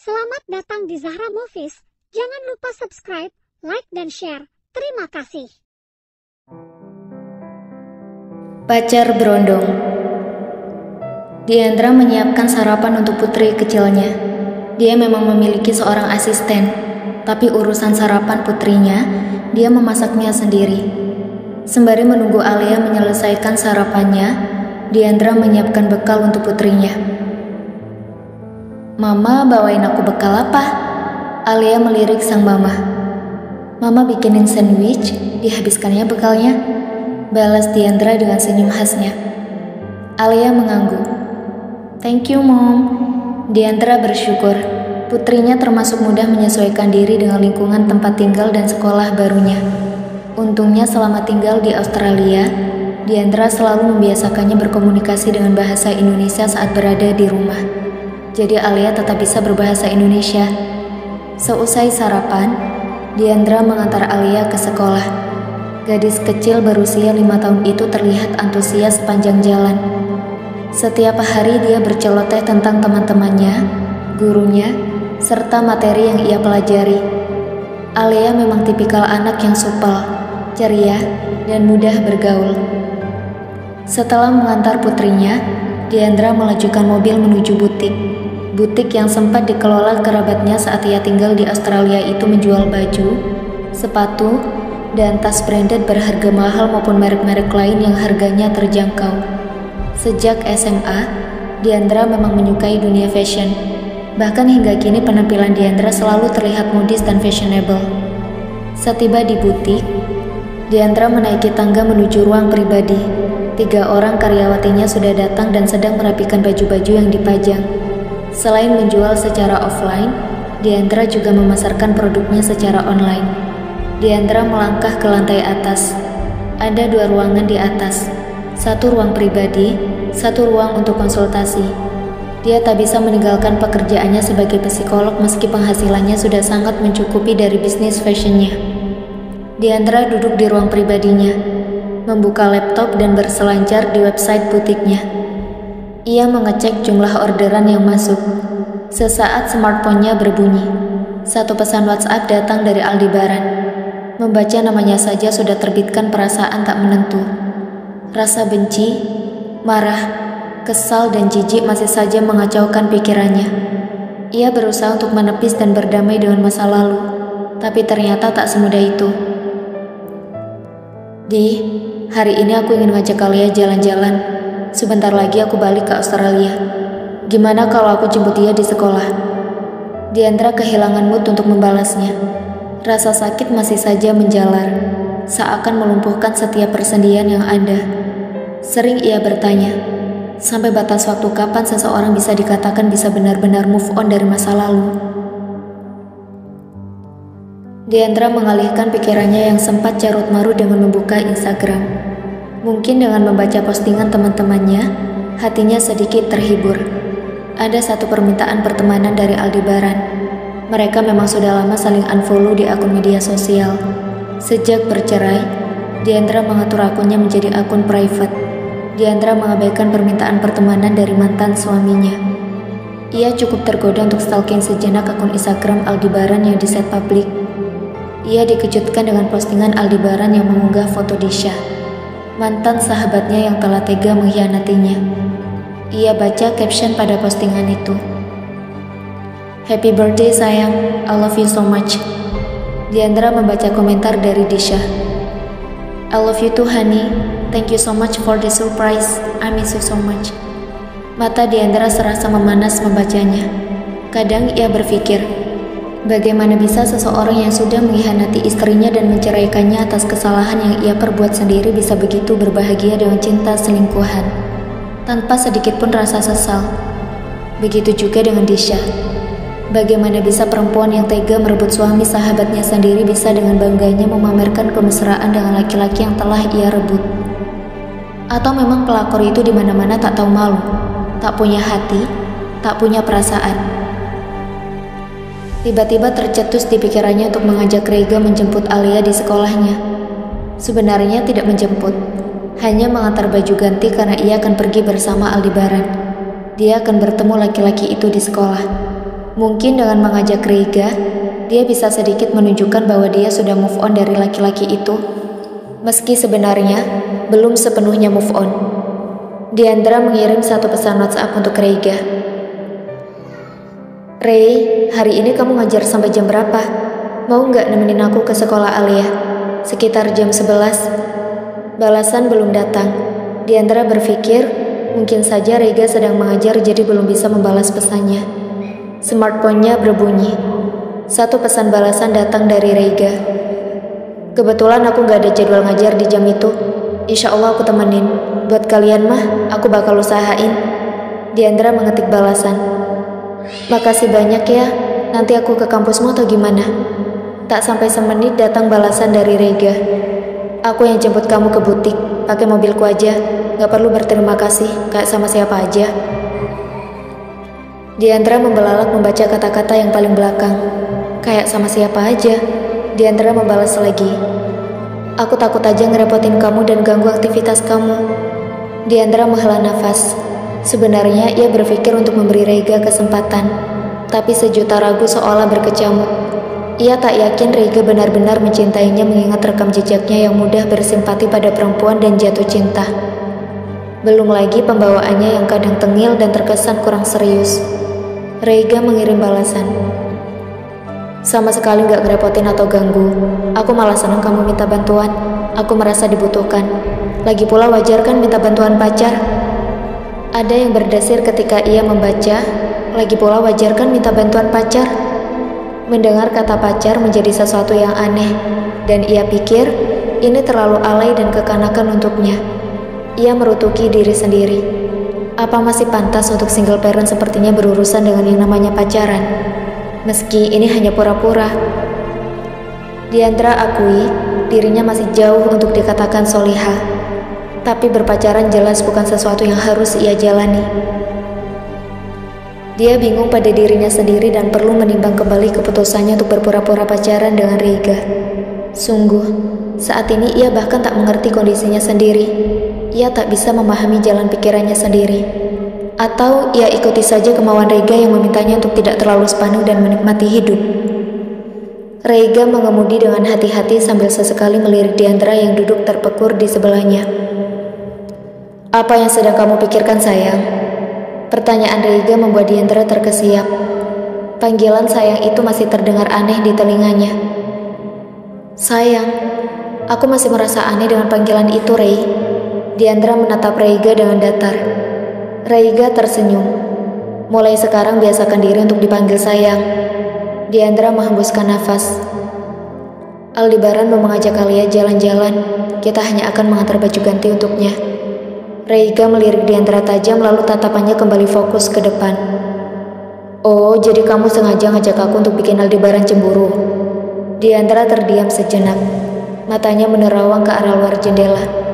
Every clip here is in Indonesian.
Selamat datang di Zahra Movies. Jangan lupa subscribe, like, dan share. Terima kasih. Pacar berondong. Diandra menyiapkan sarapan untuk putri kecilnya. Dia memang memiliki seorang asisten, tapi urusan sarapan putrinya, dia memasaknya sendiri. Sembari menunggu Alia menyelesaikan sarapannya, Diandra menyiapkan bekal untuk putrinya. "Mama bawain aku bekal apa?" Alia melirik sang mama. "Mama bikinin sandwich, dihabiskannya bekalnya," balas Diandra dengan senyum khasnya. Alia mengangguk. "Thank you, Mom." Diandra bersyukur. Putrinya termasuk mudah menyesuaikan diri dengan lingkungan tempat tinggal dan sekolah barunya. Untungnya selama tinggal di Australia, Diandra selalu membiasakannya berkomunikasi dengan bahasa Indonesia saat berada di rumah. Jadi Alia tetap bisa berbahasa Indonesia. Seusai sarapan, Diandra mengantar Alia ke sekolah. Gadis kecil berusia 5 tahun itu terlihat antusias sepanjang jalan. Setiap hari dia berceloteh tentang teman-temannya, gurunya, serta materi yang ia pelajari. Alia memang tipikal anak yang supel, ceria, dan mudah bergaul. Setelah mengantar putrinya, Diandra melajukan mobil menuju butik. Butik yang sempat dikelola kerabatnya saat ia tinggal di Australia itu menjual baju, sepatu, dan tas branded berharga mahal maupun merek-merek lain yang harganya terjangkau. Sejak SMA, Diandra memang menyukai dunia fashion. Bahkan hingga kini penampilan Diandra selalu terlihat modis dan fashionable. Setiba di butik, Diandra menaiki tangga menuju ruang pribadi. 3 orang karyawatinya sudah datang dan sedang merapikan baju-baju yang dipajang. Selain menjual secara offline, Diandra juga memasarkan produknya secara online. Diandra melangkah ke lantai atas. Ada 2 ruangan di atas. 1 ruang pribadi, 1 ruang untuk konsultasi. Dia tak bisa meninggalkan pekerjaannya sebagai psikolog meski penghasilannya sudah sangat mencukupi dari bisnis fashionnya. Diandra duduk di ruang pribadinya, membuka laptop dan berselancar di website butiknya. Ia mengecek jumlah orderan yang masuk. Sesaat smartphone-nya berbunyi. 1 pesan WhatsApp datang dari Aldebaran. Membaca namanya saja sudah terbitkan perasaan tak menentu. Rasa benci, marah, kesal, dan jijik masih saja mengacaukan pikirannya. Ia berusaha untuk menepis dan berdamai dengan masa lalu, tapi ternyata tak semudah itu. "Di, hari ini aku ingin ngajak kalian jalan-jalan. Sebentar lagi aku balik ke Australia. Gimana kalau aku jemput dia di sekolah?" Diandra kehilangan mood untuk membalasnya. Rasa sakit masih saja menjalar, seakan melumpuhkan setiap persendian yang ada. Sering ia bertanya, sampai batas waktu kapan seseorang bisa dikatakan bisa benar-benar move on dari masa lalu? Diandra mengalihkan pikirannya yang sempat carut-marut dengan membuka Instagram. Mungkin dengan membaca postingan teman-temannya, hatinya sedikit terhibur. Ada 1 permintaan pertemanan dari Aldebaran. Mereka memang sudah lama saling unfollow di akun media sosial. Sejak bercerai, Diandra mengatur akunnya menjadi akun private. Diandra mengabaikan permintaan pertemanan dari mantan suaminya. Ia cukup tergoda untuk stalking sejenak akun Instagram Aldebaran yang di-set publik. Ia dikejutkan dengan postingan Aldebaran yang mengunggah foto Disha, mantan sahabatnya yang telah tega mengkhianatinya. Ia baca caption pada postingan itu. "Happy birthday sayang, I love you so much." Diandra membaca komentar dari Disha. "I love you too honey, thank you so much for the surprise, I miss you so much." Mata Diandra serasa memanas membacanya. Kadang ia berpikir, bagaimana bisa seseorang yang sudah mengkhianati istrinya dan menceraikannya atas kesalahan yang ia perbuat sendiri bisa begitu berbahagia dengan cinta selingkuhan, tanpa sedikit pun rasa sesal. Begitu juga dengan Disha. Bagaimana bisa perempuan yang tega merebut suami sahabatnya sendiri bisa dengan bangganya memamerkan kemesraan dengan laki-laki yang telah ia rebut? Atau memang pelakor itu di mana-mana tak tahu malu, tak punya hati, tak punya perasaan? Tiba-tiba tercetus di pikirannya untuk mengajak Rega menjemput Alia di sekolahnya. Sebenarnya tidak menjemput, hanya mengantar baju ganti karena ia akan pergi bersama Aldebaran. Dia akan bertemu laki-laki itu di sekolah. Mungkin dengan mengajak Reiga, dia bisa sedikit menunjukkan bahwa dia sudah move on dari laki-laki itu. Meski sebenarnya belum sepenuhnya move on. Diandra mengirim satu pesan WhatsApp untuk Reiga. Rei, hari ini kamu ngajar sampai jam berapa? Mau nggak nemenin aku ke sekolah Alia? Sekitar jam 11. Balasan belum datang. Diandra berpikir mungkin saja Reiga sedang mengajar jadi belum bisa membalas pesannya. Smartphone-nya berbunyi. Satu pesan balasan datang dari Reiga. Kebetulan aku gak ada jadwal ngajar di jam itu. Insya Allah aku temenin. Buat kalian mah, aku bakal usahain. Diandra mengetik balasan. Makasih banyak ya. Nanti aku ke kampusmu atau gimana? Tak sampai semenit datang balasan dari Reiga. Aku yang jemput kamu ke butik. Pakai mobilku aja. Gak perlu berterima kasih kayak sama siapa aja. Diandra membelalak membaca kata-kata yang paling belakang. Kayak sama siapa aja. Diandra membalas lagi. Aku takut aja ngerepotin kamu dan ganggu aktivitas kamu. Diandra menghela nafas. Sebenarnya ia berpikir untuk memberi Reiga kesempatan, tapi sejuta ragu seolah berkecamuk. Ia tak yakin Reiga benar-benar mencintainya mengingat rekam jejaknya yang mudah bersimpati pada perempuan dan jatuh cinta. Belum lagi pembawaannya yang kadang tengil dan terkesan kurang serius. Reiga mengirim balasan. Sama sekali gak ngerepotin atau ganggu. Aku malah senang kamu minta bantuan. Aku merasa dibutuhkan. Lagi pula wajar kan minta bantuan pacar? Ada yang berdesir ketika ia membaca. Lagi pula wajar kan minta bantuan pacar? Mendengar kata pacar menjadi sesuatu yang aneh. Dan ia pikir ini terlalu alay dan kekanakan untuknya. Ia merutuki diri sendiri. Apa masih pantas untuk single parent sepertinya berurusan dengan yang namanya pacaran? Meski ini hanya pura-pura. Diandra akui dirinya masih jauh untuk dikatakan solihah. Tapi berpacaran jelas bukan sesuatu yang harus ia jalani. Dia bingung pada dirinya sendiri dan perlu menimbang kembali keputusannya untuk berpura-pura pacaran dengan Reiga. Sungguh, saat ini ia bahkan tak mengerti kondisinya sendiri. Ia tak bisa memahami jalan pikirannya sendiri. Atau ia ikuti saja kemauan Reiga yang memintanya untuk tidak terlalu sepanuh dan menikmati hidup. Reiga mengemudi dengan hati-hati sambil sesekali melirik Diandra yang duduk terpekur di sebelahnya. Apa yang sedang kamu pikirkan, sayang? Pertanyaan Reiga membuat Diandra terkesiap. Panggilan sayang itu masih terdengar aneh di telinganya. Sayang, aku masih merasa aneh dengan panggilan itu, Rei. Diandra menatap Reiga dengan datar. Reiga tersenyum. Mulai sekarang biasakan diri untuk dipanggil sayang. Diandra menghembuskan nafas. Aldebaran mau mengajak Alia jalan-jalan. Kita hanya akan mengantar baju ganti untuknya. Reiga melirik Diandra tajam lalu tatapannya kembali fokus ke depan. Oh, jadi kamu sengaja ngajak aku untuk bikin Aldebaran cemburu? Diandra terdiam sejenak. Matanya menerawang ke arah luar jendela.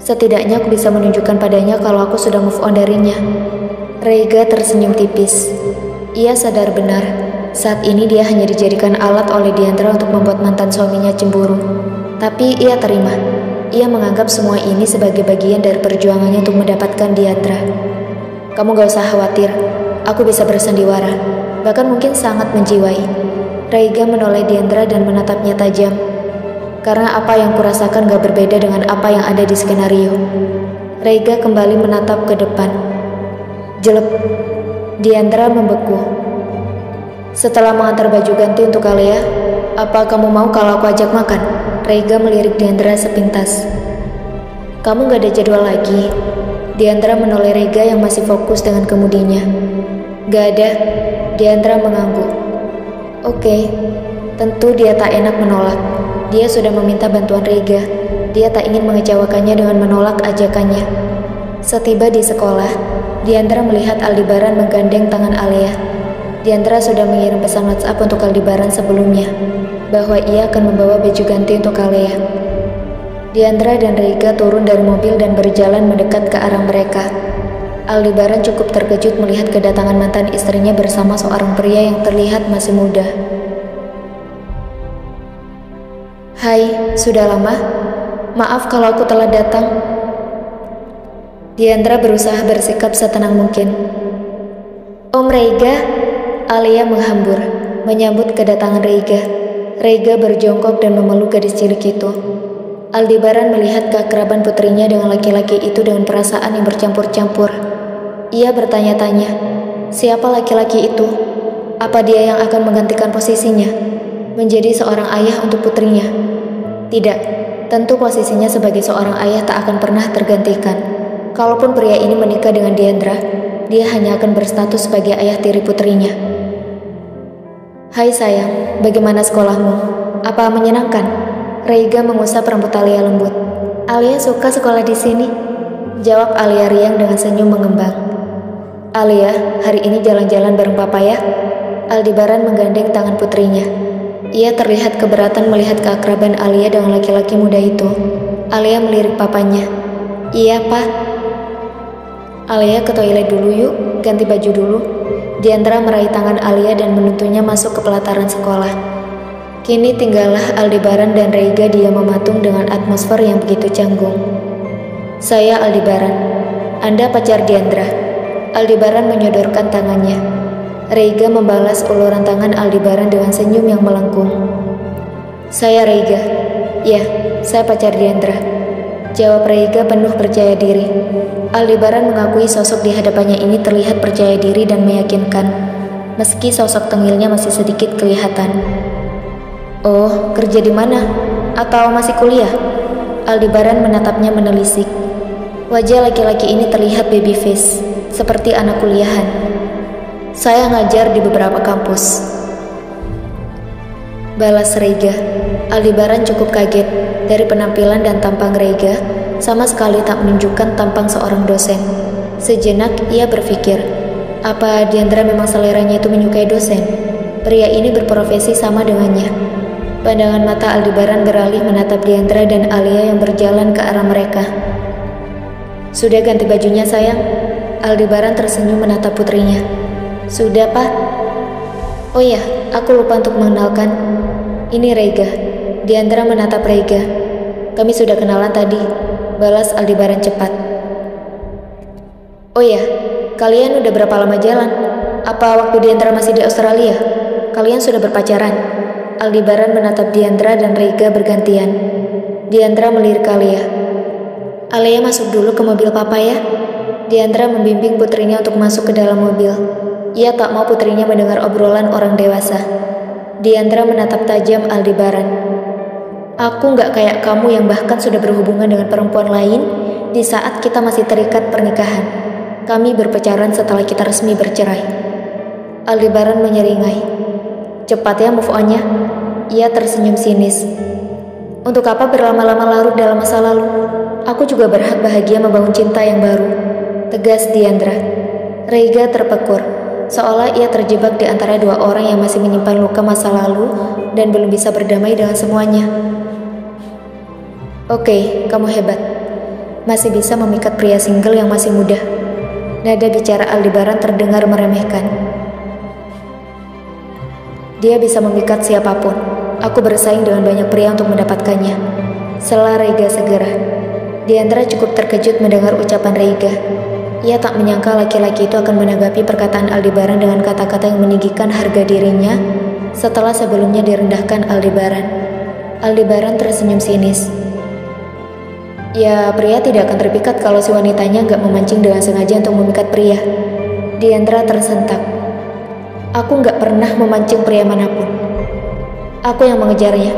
Setidaknya aku bisa menunjukkan padanya kalau aku sudah move on darinya. Reiga tersenyum tipis. Ia sadar benar, saat ini dia hanya dijadikan alat oleh Diandra untuk membuat mantan suaminya cemburu. Tapi ia terima. Ia menganggap semua ini sebagai bagian dari perjuangannya untuk mendapatkan Diandra. Kamu gak usah khawatir, aku bisa bersandiwara, bahkan mungkin sangat menjiwai. Reiga menoleh Diandra dan menatapnya tajam. Karena apa yang kurasakan gak berbeda dengan apa yang ada di skenario. Reiga kembali menatap ke depan. Jelek. Diandra membeku. Setelah mengantar baju ganti untuk Alia, apa kamu mau kalau aku ajak makan? Reiga melirik Diandra sepintas. Kamu gak ada jadwal lagi? Diandra menoleh Reiga yang masih fokus dengan kemudinya. Gak ada. Diandra mengangguk. Oke. Tentu dia tak enak menolak. Dia sudah meminta bantuan Reiga. Dia tak ingin mengecewakannya dengan menolak ajakannya. Setiba di sekolah, Diandra melihat Aldebaran menggandeng tangan Alia. Diandra sudah mengirim pesan WhatsApp untuk Aldebaran sebelumnya, bahwa ia akan membawa baju ganti untuk Alia. Diandra dan Reiga turun dari mobil dan berjalan mendekat ke arah mereka. Aldebaran cukup terkejut melihat kedatangan mantan istrinya bersama seorang pria yang terlihat masih muda. Hai, sudah lama? Maaf kalau aku telah datang. Diandra berusaha bersikap setenang mungkin. Om Reiga, Alia menghambur, menyambut kedatangan Reiga. Reiga berjongkok dan memeluk gadis cilik itu. Aldebaran melihat keakraban putrinya dengan laki-laki itu dengan perasaan yang bercampur-campur. Ia bertanya-tanya, siapa laki-laki itu? Apa dia yang akan menggantikan posisinya? Menjadi seorang ayah untuk putrinya? Tidak, tentu posisinya sebagai seorang ayah tak akan pernah tergantikan. Kalaupun pria ini menikah dengan Diandra, dia hanya akan berstatus sebagai ayah tiri putrinya. Hai sayang, bagaimana sekolahmu? Apa menyenangkan? Reiga mengusap rambut Alia lembut. Alia suka sekolah di sini, jawab Alia riang dengan senyum mengembang. Alia, hari ini jalan-jalan bareng papa ya? Aldebaran menggandeng tangan putrinya. Ia terlihat keberatan melihat keakraban Alia dengan laki-laki muda itu. Alia melirik papanya. Iya, Pak. Alia ke toilet dulu yuk, ganti baju dulu. Diandra meraih tangan Alia dan menuntunnya masuk ke pelataran sekolah. Kini tinggallah Aldebaran dan Reiga diam mematung dengan atmosfer yang begitu canggung. Saya Aldebaran. Anda pacar Diandra. Aldebaran menyodorkan tangannya. Reiga membalas uluran tangan Aldebaran dengan senyum yang melengkung. Saya Reiga. Ya, saya pacar Diandra, jawab Reiga penuh percaya diri. Aldebaran mengakui sosok di hadapannya ini terlihat percaya diri dan meyakinkan, meski sosok tengilnya masih sedikit kelihatan. Oh, kerja di mana? Atau masih kuliah? Aldebaran menatapnya menelisik. Wajah laki-laki ini terlihat baby face, seperti anak kuliahan. Saya ngajar di beberapa kampus, balas Reiga. Aldebaran cukup kaget dari penampilan dan tampang Reiga, sama sekali tak menunjukkan tampang seorang dosen. Sejenak ia berpikir, apa Diandra memang seleranya itu menyukai dosen? Pria ini berprofesi sama dengannya. Pandangan mata Aldebaran beralih menatap Diandra dan Alia yang berjalan ke arah mereka. Sudah ganti bajunya sayang? Aldebaran tersenyum menatap putrinya. Sudah, Pak. Oh ya, aku lupa untuk mengenalkan. Ini Reiga. Diandra menatap Reiga. Kami sudah kenalan tadi, balas Aldebaran cepat. Oh ya, kalian udah berapa lama jalan? Apa waktu Diandra masih di Australia? Kalian sudah berpacaran? Aldebaran menatap Diandra dan Reiga bergantian. Diandra melirik Alia. Alia masuk dulu ke mobil papa ya. Diandra membimbing putrinya untuk masuk ke dalam mobil. Ia tak mau putrinya mendengar obrolan orang dewasa. Diandra menatap tajam Aldebaran. Aku gak kayak kamu yang bahkan sudah berhubungan dengan perempuan lain di saat kita masih terikat pernikahan. Kami berpacaran setelah kita resmi bercerai. Aldebaran menyeringai. Cepat ya move on-nya. Ia tersenyum sinis. Untuk apa berlama-lama larut dalam masa lalu? Aku juga berhak bahagia membangun cinta yang baru, tegas Diandra. Reiga terpekur, seolah ia terjebak di antara dua orang yang masih menyimpan luka masa lalu dan belum bisa berdamai dengan semuanya. Oke, kamu hebat. Masih bisa memikat pria single yang masih muda. Nada bicara Aldebaran terdengar meremehkan. Dia bisa memikat siapapun. Aku bersaing dengan banyak pria untuk mendapatkannya, sela Reiga segera. Diandra cukup terkejut mendengar ucapan Reiga. Ia tak menyangka laki-laki itu akan menanggapi perkataan Aldebaran dengan kata-kata yang meninggikan harga dirinya setelah sebelumnya direndahkan Aldebaran. Aldebaran tersenyum sinis. Ya, pria tidak akan terpikat kalau si wanitanya gak memancing dengan sengaja untuk memikat pria. Diandra tersentak. Aku gak pernah memancing pria manapun. Aku yang mengejarnya.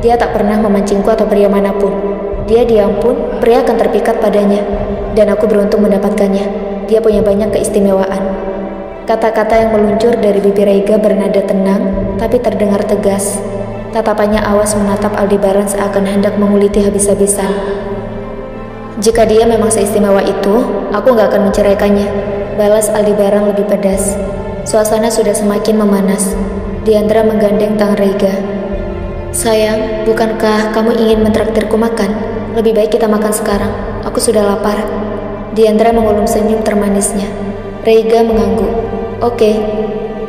Dia tak pernah memancingku atau pria manapun. Dia diam pun, pria akan terpikat padanya. Dan aku beruntung mendapatkannya. Dia punya banyak keistimewaan. Kata-kata yang meluncur dari bibir Reiga bernada tenang, tapi terdengar tegas. Tatapannya awas menatap Aldebaran seakan hendak menguliti habis-habisan. Jika dia memang seistimewa itu, aku gak akan menceraikannya, balas Aldebaran lebih pedas. Suasana sudah semakin memanas. Diandra menggandeng tangan Reiga. Sayang, bukankah kamu ingin mentraktirku makan? Lebih baik kita makan sekarang. Aku sudah lapar. Diandra mengulum senyum termanisnya. Reiga mengangguk. Oke.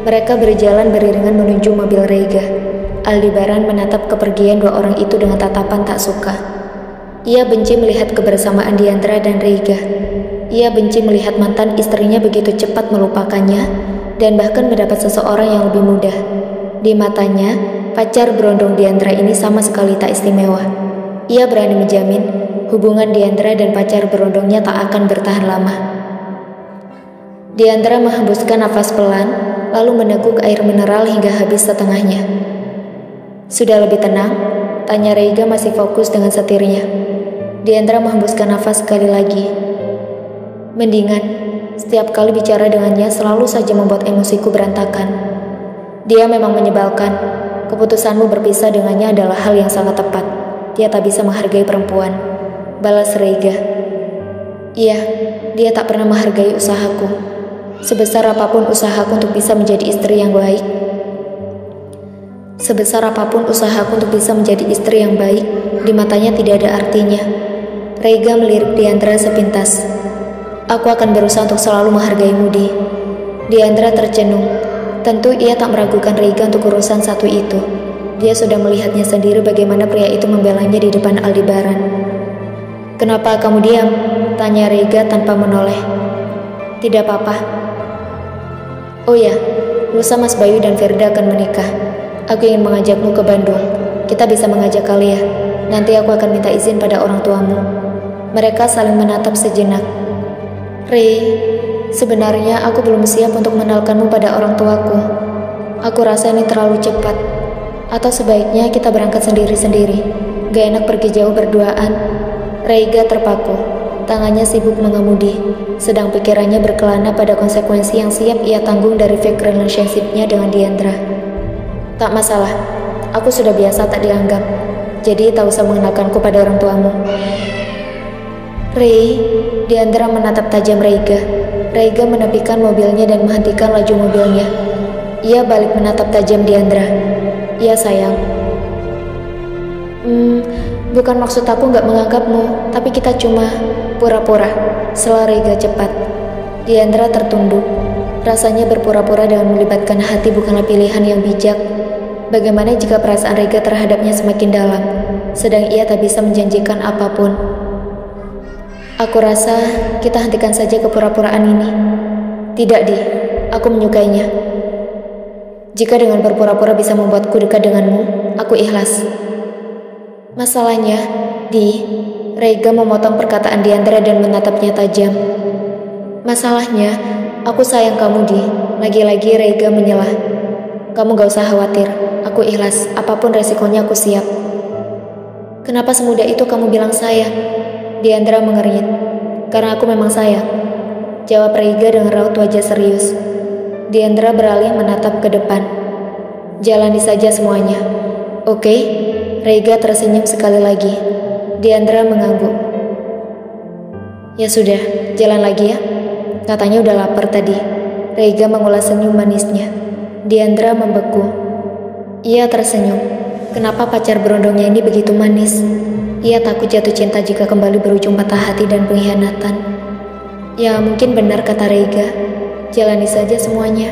Mereka berjalan beriringan menuju mobil Reiga. Aldebaran menatap kepergian dua orang itu dengan tatapan tak suka. Ia benci melihat kebersamaan Diandra dan Reiga. Ia benci melihat mantan istrinya begitu cepat melupakannya dan bahkan mendapat seseorang yang lebih mudah. Di matanya, pacar berondong Diandra ini sama sekali tak istimewa. Ia berani menjamin hubungan Diandra dan pacar berondongnya tak akan bertahan lama. Diandra menghembuskan nafas pelan, lalu meneguk air mineral hingga habis setengahnya. Sudah lebih tenang? Tanya Reiga masih fokus dengan setirnya. Diandra menghembuskan nafas sekali lagi. Mendingan. Setiap kali bicara dengannya selalu saja membuat emosiku berantakan. Dia memang menyebalkan. Keputusanmu berpisah dengannya adalah hal yang sangat tepat. Dia tak bisa menghargai perempuan. Balas Reiga. Iya, dia tak pernah menghargai usahaku. Sebesar apapun usahaku untuk bisa menjadi istri yang baik. Sebesar apapun usahaku untuk bisa menjadi istri yang baik, di matanya tidak ada artinya. Reiga melirik Diandra sepintas. Aku akan berusaha untuk selalu menghargaimu, Di. Diandra tercenung. Tentu ia tak meragukan Reiga untuk urusan satu itu. Dia sudah melihatnya sendiri bagaimana pria itu membelanya di depan Aldebaran. Kenapa kamu diam? Tanya Reiga tanpa menoleh. Tidak apa-apa. Oh ya, lusa Mas Bayu dan Firda akan menikah. Aku ingin mengajakmu ke Bandung. Kita bisa mengajak kalian. Nanti aku akan minta izin pada orang tuamu. Mereka saling menatap sejenak. Rei, sebenarnya aku belum siap untuk mengenalkanmu pada orang tuaku. Aku rasa ini terlalu cepat. Atau sebaiknya kita berangkat sendiri-sendiri. Gak enak pergi jauh berduaan. Reiga terpaku. Tangannya sibuk mengemudi, sedang pikirannya berkelana pada konsekuensi yang siap ia tanggung dari fake relationship-nya dengan Diandra. Tak masalah, aku sudah biasa tak dianggap. Jadi tak usah mengenalkanku pada orang tuamu. Rei, Diandra menatap tajam Reiga. Reiga menepikan mobilnya dan menghentikan laju mobilnya. Ia balik menatap tajam Diandra. Iya sayang. Bukan maksud aku gak menganggapmu, tapi kita cuma pura-pura. Sela Reiga cepat. Diandra tertunduk. Rasanya berpura-pura dengan melibatkan hati bukanlah pilihan yang bijak. Bagaimana jika perasaan Reiga terhadapnya semakin dalam, sedang ia tak bisa menjanjikan apapun. Aku rasa kita hentikan saja kepura-puraan ini. Tidak, Di. Aku menyukainya. Jika dengan berpura-pura bisa membuatku dekat denganmu, aku ikhlas. Masalahnya, Di. Reiga memotong perkataan Diandra dan menatapnya tajam. Masalahnya, aku sayang kamu, Di. Lagi-lagi Reiga menyelah. Kamu gak usah khawatir. Aku ikhlas. Apapun resikonya aku siap. Kenapa semudah itu kamu bilang sayang? Diandra mengerit. Karena aku memang sayang. Jawab Reiga dengan raut wajah serius. Diandra beralih menatap ke depan. Jalani saja semuanya. Oke? Reiga tersenyum sekali lagi. Diandra mengangguk. Ya sudah, jalan lagi ya. Katanya udah lapar tadi. Reiga mengulas senyum manisnya. Diandra membeku. Ia tersenyum. Kenapa pacar berondongnya ini begitu manis? Ia takut jatuh cinta jika kembali berujung patah hati dan pengkhianatan. Ya mungkin benar kata Reiga. Jalani saja semuanya.